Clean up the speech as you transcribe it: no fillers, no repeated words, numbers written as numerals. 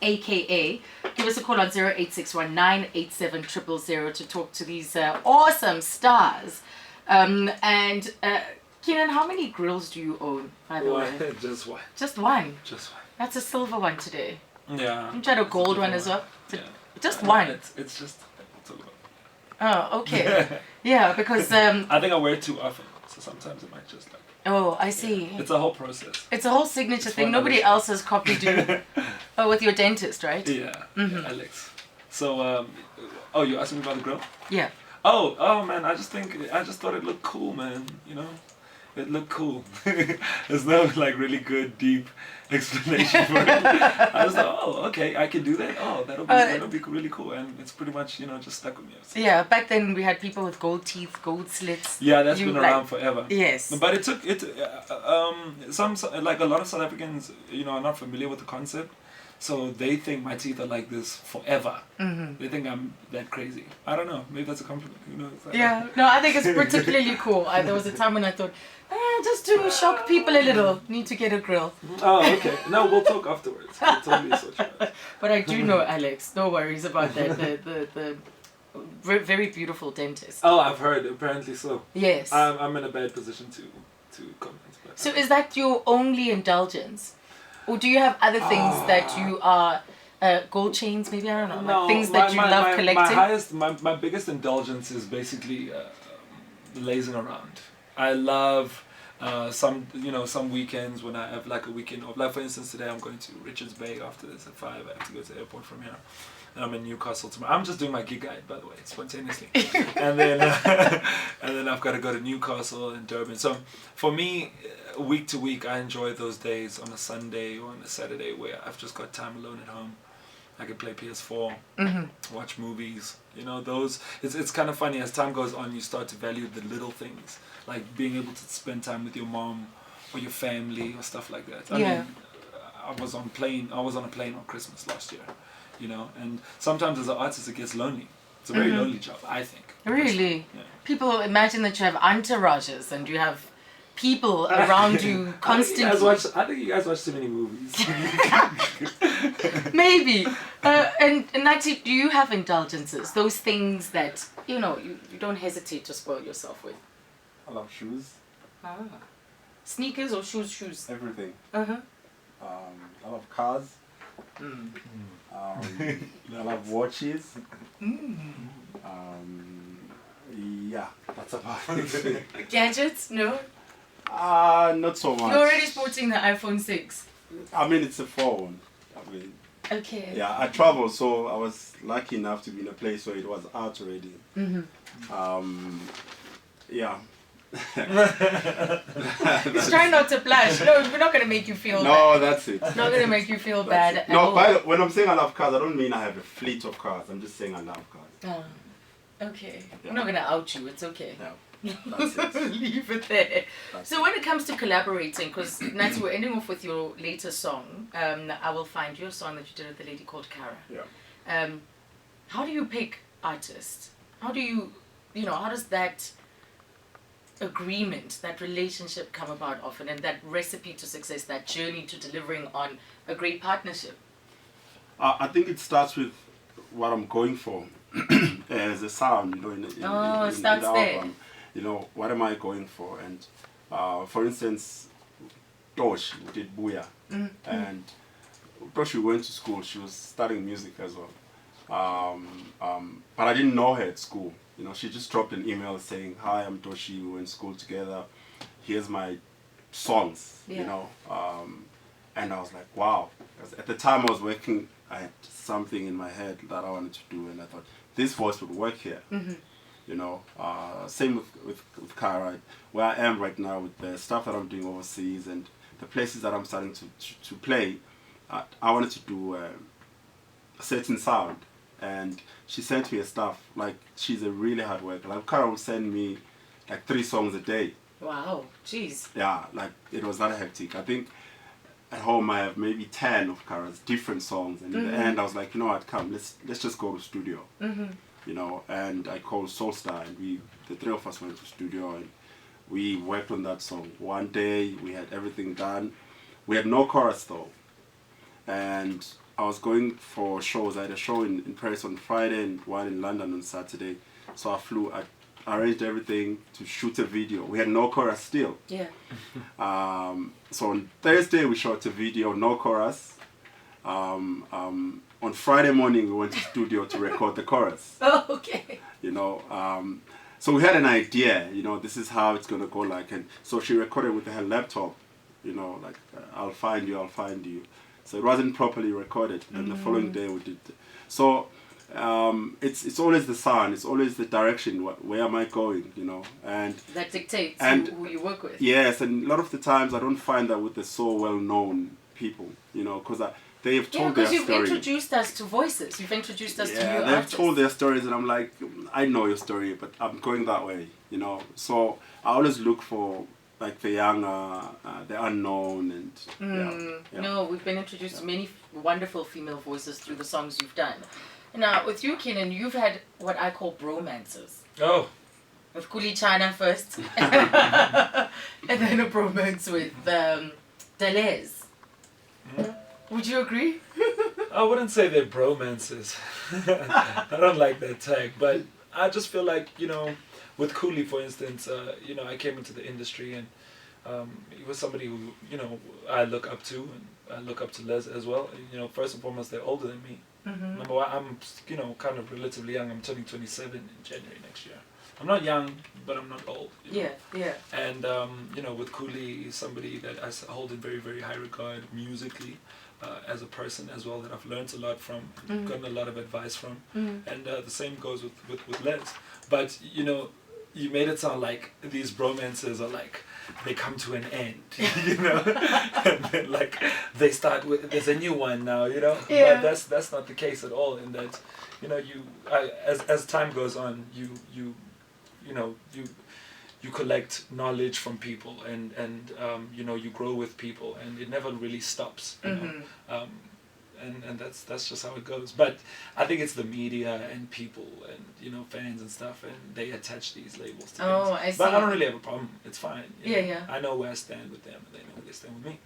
aka give us a call on 0861987000 to talk to these awesome stars. And Keenan, how many grills do you own, by the way? Just one. Just one? Just one. That's a silver one today. Yeah. You tried a gold one as well? Yeah. Just one? It's just silver. Oh, okay. Yeah, because... I think I wear it too often, so sometimes it might just like... Oh, I see. Yeah. It's a whole process. It's a whole signature thing. Nobody else has copied you. Oh, with your dentist, right? Yeah, yeah, Alex. So, oh, you asked me about the grill? Yeah. Oh man, I just thought it looked cool, man. You know, it looked cool. There's no like really good deep explanation for it. I was like, oh, okay, I can do that. Oh, that'll be really cool, and it's pretty much just stuck with me. Yeah, back then we had people with gold teeth, gold slits. Yeah, that's been around forever. Yes. But it took some like a lot of South Africans, are not familiar with the concept. So they think my teeth are like this forever. Mm-hmm. They think I'm that crazy. I don't know. Maybe that's a compliment. Yeah. No, I think it's particularly cool. There was a time when I thought, just to shock people a little, need to get a grill. Oh, okay. No, we'll talk afterwards. We'll totally sort you out. But I do know Alex. No worries about that. The very beautiful dentist. Oh, I've heard. Apparently so. Yes. I'm in a bad position to comment. So is that your only indulgence? Or do you have other things that you are, gold chains maybe, I don't know, no, like things that you love collecting? My biggest indulgence is basically lazing around. I love some weekends when I have like a weekend off. Like for instance today I'm going to Richards Bay after this at 5. I have to go to the airport from here. And I'm in Newcastle tomorrow. I'm just doing my gig guide, by the way, spontaneously. and then I've got to go to Newcastle and Durban. So for me, week to week, I enjoy those days on a Sunday or on a Saturday where I've just got time alone at home. I can play PS4, watch movies. Those. It's kind of funny as time goes on. You start to value the little things, like being able to spend time with your mom or your family or stuff like that. I mean, I was on a plane on Christmas last year. And sometimes as an artist it gets lonely. It's a very lonely job, I think. Really? Yeah. People imagine that you have entourages and you have people around you constantly. I think you guys watch too many movies. Maybe. And Nati, do you have indulgences? Those things that, you don't hesitate to spoil yourself with? I love shoes. Sneakers or shoes? Everything. Uh-huh. I love cars. I love watches. Yeah, that's about it. Gadgets? No? Not so much. You're already sporting the iPhone 6. I mean, it's a phone. Okay. Yeah, I travel, so I was lucky enough to be in a place where it was out already. Yeah. He's trying not to blush. No, we're not going to make you feel bad. No, that's it. Not going to make you feel bad at no, all. when I'm saying I love cars, I don't mean I have a fleet of cars. I'm just saying I love cars. Okay. Yeah. I'm not going to out you. It's okay. Yeah. That's it. Leave it there. So when it comes to collaborating, because Nancy, we're ending off with your latest song, I Will Find You, a song that you did with a lady called Cara. Yeah. How do you pick artists? How do you, how does that agreement, that relationship come about often, and that recipe to success, that journey to delivering on a great partnership? I think it starts with what I'm going for as a sound, in it starts the there. album. What am I going for? And for instance, Tosh did Buya, and Tosh, we went to school. She was studying music as well, but I didn't know her at school. She just dropped an email saying, "Hi, I'm Toshi. We went to school together. Here's my songs." Yeah. And I was like, wow. At the time I was working, I had something in my head that I wanted to do, and I thought this voice would work here. Same with Cara, where I am right now with the stuff that I'm doing overseas and the places that I'm starting to play. I wanted to do a certain sound, and she sent me a stuff. Like, she's a really hard worker. Like, Cara would send me like 3 songs a day. Wow, jeez. Yeah, like it was that hectic. I think at home I have maybe 10 of Cara's different songs, and in the end I was like, you know what, come, let's just go to studio. And I called Soulstar, and the 3 of us went to studio and we worked on that song. One day we had everything done. We had no chorus though, and I was going for shows. I had a show in Paris on Friday and one in London on Saturday. So I flew. I arranged everything to shoot a video. We had no chorus still. Yeah. So on Thursday we shot a video, no chorus. On Friday morning we went to studio to record the chorus. Oh, okay. You know, so we had an idea. You know, this is how it's gonna go. Like, and so she recorded with her laptop. You know, like I'll find you, I'll find you. So it wasn't properly recorded, and the following day we did. So it's always the sound, it's always the direction. Where am I going? You know, and that dictates who you work with. Yes, and a lot of the times I don't find that with the so well-known people. You know, because they have told their story. Because you've introduced us to voices. You've introduced us to new they've artists. told their stories, and I'm like, I know your story, but I'm going that way. You know, so I always look for like the younger, the unknown, and No, we've been introduced to many wonderful female voices through the songs you've done. Now, with you, Kenan, you've had what I call bromances. Oh. With Kuli China first, and then a bromance with Deleuze. Would you agree? I wouldn't say they're bromances. I don't like that tag, but I just feel like, you know, with Kuli, for instance, you know, I came into the industry and he was somebody who, you know, I look up to, and I look up to Les as well. You know, first and foremost, they're older than me. Number one, I'm, you know, kind of relatively young. I'm turning 27 in January next year. I'm not young, but I'm not old. You know? Yeah. And, you know, with Kuli, he's somebody that I hold in very, very high regard musically. As a person as well, that I've learned a lot from, gotten a lot of advice from, and the same goes with Les. But you know, you made it sound like these bromances are like they come to an end, you know, and then like they start with there's a new one now, you know. Yeah. But that's not the case at all. In that, you know, as time goes on, you know you collect knowledge from people, and you know, you grow with people, and it never really stops, you know. And that's just how it goes. But I think it's the media and people and, you know, fans and stuff, and they attach these labels to things. I see. But I don't really have a problem. It's fine. You know? Yeah. I know where I stand with them, and they know where they stand with me.